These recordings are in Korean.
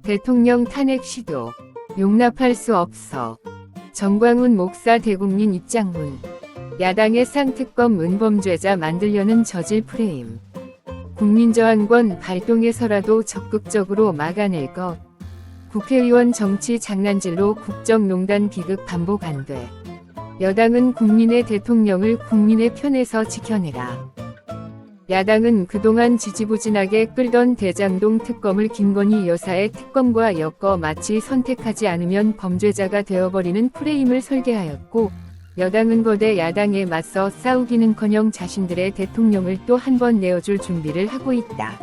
대통령 탄핵 시도 용납할 수 없어. 정광훈 목사 대국민 입장문. 야당의 쌍특검 은범죄자 만들려는 저질 프레임. 국민저항권 발동해서라도 적극적으로 막아낼 것. 국회의원 정치 장난질로 국정농단 비극 반복 안 돼. 여당은 국민의 대통령을 국민의 편에서 지켜내라. 야당은 그동안 지지부진하게 끌던 대장동 특검을 김건희 여사의 특검과 엮어 마치 선택하지 않으면 범죄자가 되어버리는 프레임을 설계하였고, 여당은 거대 야당에 맞서 싸우기는커녕 자신들의 대통령을 또 한 번 내어줄 준비를 하고 있다.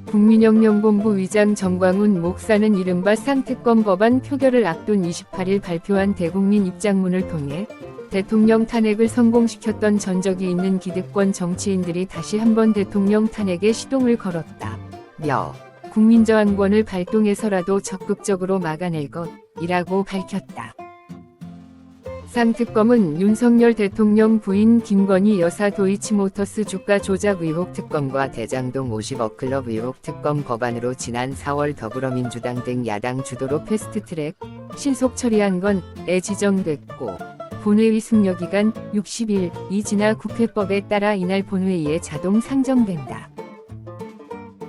국민혁명본부 위장 정광훈 목사는 이른바 쌍특검 법안 표결을 앞둔 28일 발표한 대국민 입장문을 통해 대통령 탄핵을 성공시켰던 전적이 있는 기득권 정치인들이 다시 한번 대통령 탄핵에 시동을 걸었다며 국민저항권을 발동해서라도 적극적으로 막아낼 것이라고 밝혔다. 쌍특검은 윤석열 대통령 부인 김건희 여사 도이치모터스 주가 조작 의혹 특검과 대장동 50억 클럽 의혹 특검 법안으로 지난 4월 더불어민주당 등 야당 주도로 패스트트랙 신속 처리한 건에 지정됐고, 본회의 숙려기간 60일이 지나 국회법에 따라 이날 본회의에 자동 상정된다.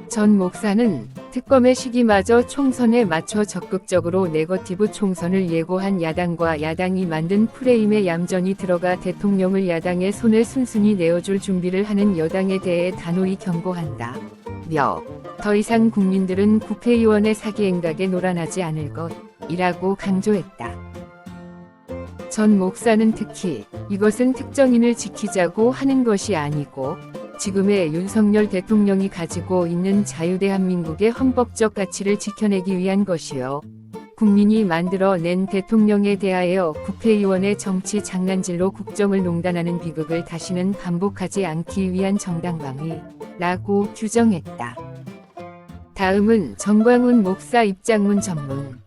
전 목사는 특검의 시기마저 총선에 맞춰 적극적으로 네거티브 총선을 예고한 야당과 야당이 만든 프레임에 얌전히 들어가 대통령을 야당의 손에 순순히 내어줄 준비를 하는 여당에 대해 단호히 경고한다며 더 이상 국민들은 국회의원의 사기행각에 놀아나지 않을 것이라고 강조했다. 전 목사는 특히 이것은 특정인을 지키자고 하는 것이 아니고 지금의 윤석열 대통령이 가지고 있는 자유대한민국의 헌법적 가치를 지켜내기 위한 것이요. 국민이 만들어낸 대통령에 대하여 국회의원의 정치 장난질로 국정을 농단하는 비극을 다시는 반복하지 않기 위한 정당방위라고 규정했다. 다음은 정광훈 목사 입장문 전문.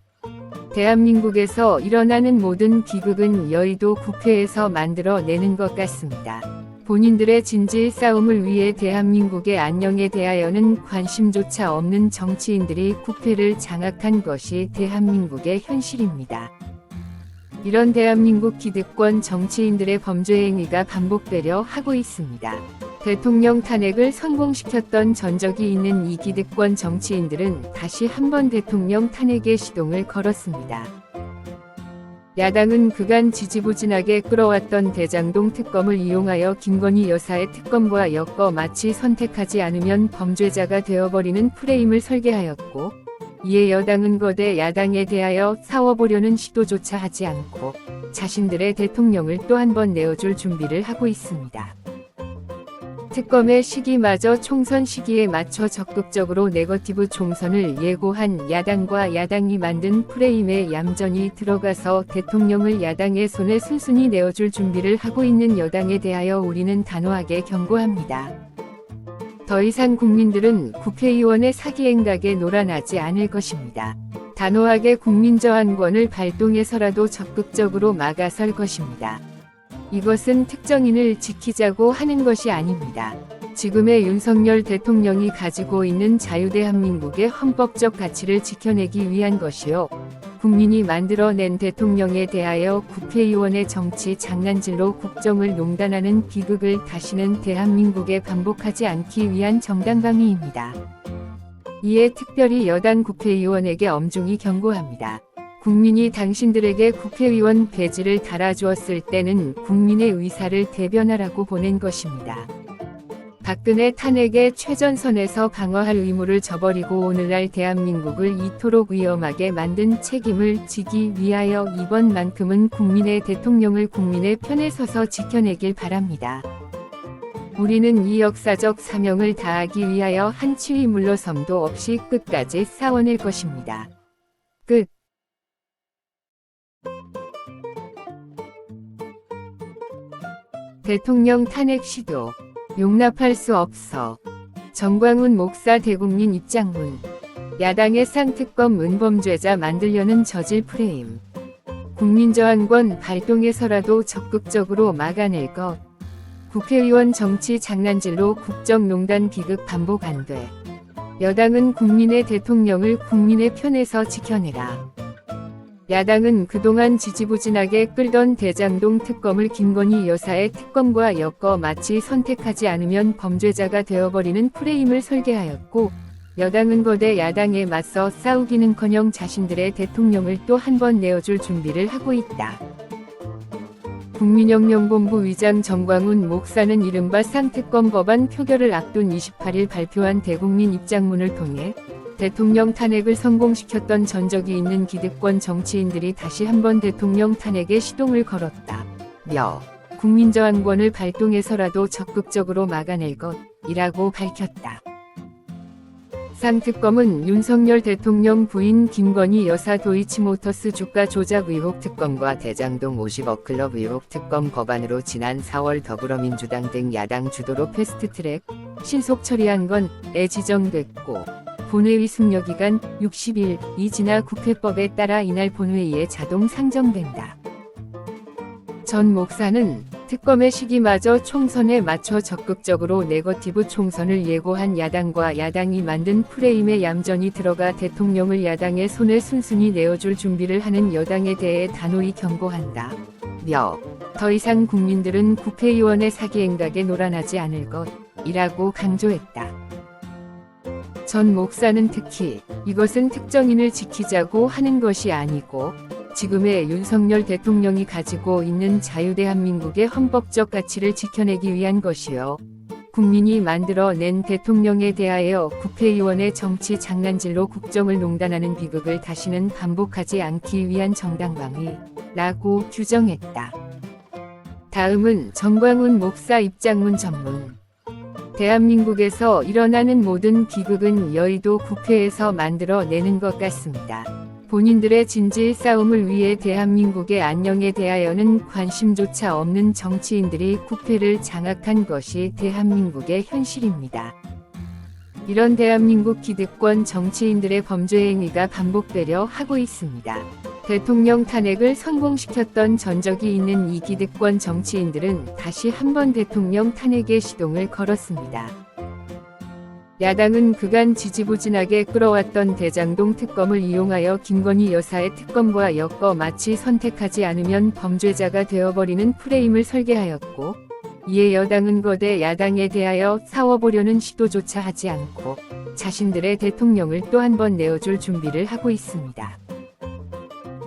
대한민국에서 일어나는 모든 비극은 여의도 국회에서 만들어내는 것 같습니다. 본인들의 진실 싸움을 위해 대한민국의 안녕에 대하여는 관심조차 없는 정치인들이 국회를 장악한 것이 대한민국의 현실입니다. 이런 대한민국 기득권 정치인들의 범죄 행위가 반복되려 하고 있습니다. 대통령 탄핵을 성공시켰던 전적이 있는 이 기득권 정치인들은 다시 한번 대통령 탄핵에 시동을 걸었습니다. 야당은 그간 지지부진하게 끌어왔던 대장동 특검을 이용하여 김건희 여사의 특검과 엮어 마치 선택하지 않으면 범죄자가 되어버리는 프레임을 설계하였고, 이에 여당은 거대 야당에 대하여 싸워보려는 시도조차 하지 않고 자신들의 대통령을 또 한 번 내어줄 준비를 하고 있습니다. 특검의 시기마저 총선 시기에 맞춰 적극적으로 네거티브 총선을 예고한 야당과 야당이 만든 프레임에 얌전히 들어가서 대통령을 야당의 손에 순순히 내어줄 준비를 하고 있는 여당에 대하여 우리는 단호하게 경고합니다. 더 이상 국민들은 국회의원의 사기행각에 놀아나지 않을 것입니다. 단호하게 국민저항권을 발동해서라도 적극적으로 막아설 것입니다. 이것은 특정인을 지키자고 하는 것이 아닙니다. 지금의 윤석열 대통령이 가지고 있는 자유대한민국의 헌법적 가치를 지켜내기 위한 것이요. 국민이 만들어낸 대통령에 대하여 국회의원의 정치 장난질로 국정을 농단하는 비극을 다시는 대한민국에 반복하지 않기 위한 정당방위입니다. 이에 특별히 여당 국회의원에게 엄중히 경고합니다. 국민이 당신들에게 국회의원 배지를 달아주었을 때는 국민의 의사를 대변하라고 보낸 것입니다. 박근혜 탄핵의 최전선에서 방어할 의무를 저버리고 오늘날 대한민국을 이토록 위험하게 만든 책임을 지기 위하여 이번만큼은 국민의 대통령을 국민의 편에 서서 지켜내길 바랍니다. 우리는 이 역사적 사명을 다하기 위하여 한 치위 물러섬도 없이 끝까지 싸워낼 것입니다. 끝. 대통령 탄핵 시도 용납할 수 없어. 정광훈 목사 대국민 입장문. 야당의 쌍특검 은범죄자 만들려는 저질 프레임. 국민저항권 발동해서라도 적극적으로 막아낼 것. 국회의원 정치 장난질로 국정농단 비극 반복 안 돼. 여당은 국민의 대통령을 국민의 편에서 지켜내라. 야당은 그동안 지지부진하게 끌던 대장동 특검을 김건희 여사의 특검과 엮어 마치 선택하지 않으면 범죄자가 되어버리는 프레임을 설계하였고, 여당은 거대 야당에 맞서 싸우기는커녕 자신들의 대통령을 또 한 번 내어줄 준비를 하고 있다. 국민혁명본부 위장 정광훈 목사는 이른바 쌍특검 법안 표결을 앞둔 28일 발표한 대국민 입장문을 통해 대통령 탄핵을 성공시켰던 전적이 있는 기득권 정치인들이 다시 한번 대통령 탄핵에 시동을 걸었다며 국민저항권을 발동해서라도 적극적으로 막아낼 것이라고 밝혔다. 쌍특검은 윤석열 대통령 부인 김건희 여사 도이치모터스 주가 조작 의혹 특검과 대장동 50억 클럽 의혹 특검 법안으로 지난 4월 더불어민주당 등 야당 주도로 패스트트랙 신속 처리한 건에 지정됐고, 본회의 숙려기간 60일이 지나 국회법에 따라 이날 본회의에 자동 상정된다. 전 목사는 특검의 시기마저 총선에 맞춰 적극적으로 네거티브 총선을 예고한 야당과 야당이 만든 프레임에 얌전히 들어가 대통령을 야당의 손에 순순히 내어줄 준비를 하는 여당에 대해 단호히 경고한다며 더 이상 국민들은 국회의원의 사기행각에 노란하지 않을 것이라고 강조했다. 전 목사는 특히 이것은 특정인을 지키자고 하는 것이 아니고 지금의 윤석열 대통령이 가지고 있는 자유대한민국의 헌법적 가치를 지켜내기 위한 것이요, 국민이 만들어낸 대통령에 대하여 국회의원의 정치 장난질로 국정을 농단하는 비극을 다시는 반복하지 않기 위한 정당방위라고 규정했다. 다음은 정광훈 목사 입장문 전문. 대한민국에서 일어나는 모든 비극은 여의도 국회에서 만들어내는 것 같습니다. 본인들의 진실 싸움을 위해 대한민국의 안녕에 대하여는 관심조차 없는 정치인들이 국회를 장악한 것이 대한민국의 현실입니다. 이런 대한민국 기득권 정치인들의 범죄 행위가 반복되려 하고 있습니다. 대통령 탄핵을 성공시켰던 전적이 있는 이 기득권 정치인들은 다시 한번 대통령 탄핵에 시동을 걸었습니다. 야당은 그간 지지부진하게 끌어왔던 대장동 특검을 이용하여 김건희 여사의 특검과 엮어 마치 선택하지 않으면 범죄자가 되어버리는 프레임을 설계하였고, 이에 여당은 거대 야당에 대하여 싸워보려는 시도조차 하지 않고 자신들의 대통령을 또 한 번 내어줄 준비를 하고 있습니다.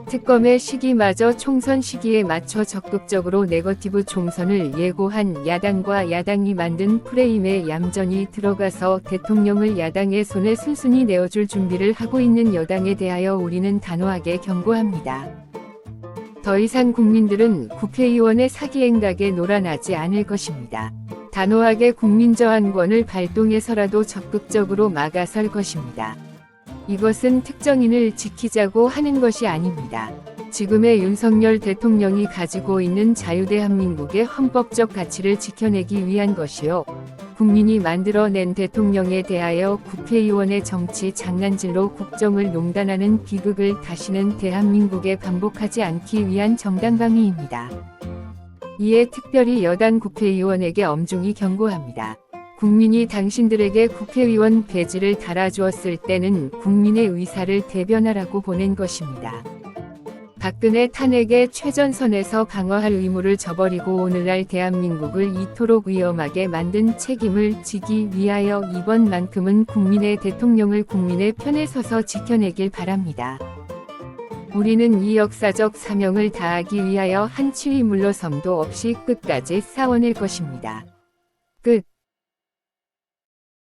특검의 시기마저 총선 시기에 맞춰 적극적으로 네거티브 총선을 예고한 야당과 야당이 만든 프레임에 얌전히 들어가서 대통령을 야당의 손에 순순히 내어줄 준비를 하고 있는 여당에 대하여 우리는 단호하게 경고합니다. 더 이상 국민들은 국회의원의 사기행각에 노란하지 않을 것입니다. 단호하게 국민저항권을 발동해서라도 적극적으로 막아설 것입니다. 이것은 특정인을 지키자고 하는 것이 아닙니다. 지금의 윤석열 대통령이 가지고 있는 자유대한민국의 헌법적 가치를 지켜내기 위한 것이요, 국민이 만들어낸 대통령에 대하여 국회의원의 정치 장난질로 국정을 농단하는 비극을 다시는 대한민국에 반복하지 않기 위한 정당방위입니다. 이에 특별히 여당 국회의원에게 엄중히 경고합니다. 국민이 당신들에게 국회의원 배지를 달아주었을 때는 국민의 의사를 대변하라고 보낸 것입니다. 박근혜 탄핵의 최전선에서 방어할 의무를 저버리고 오늘날 대한민국을 이토록 위험하게 만든 책임을 지기 위하여 이번만큼은 국민의 대통령을 국민의 편에 서서 지켜내길 바랍니다. 우리는 이 역사적 사명을 다하기 위하여 한 치위 물러섬도 없이 끝까지 싸워낼 것입니다. 끝.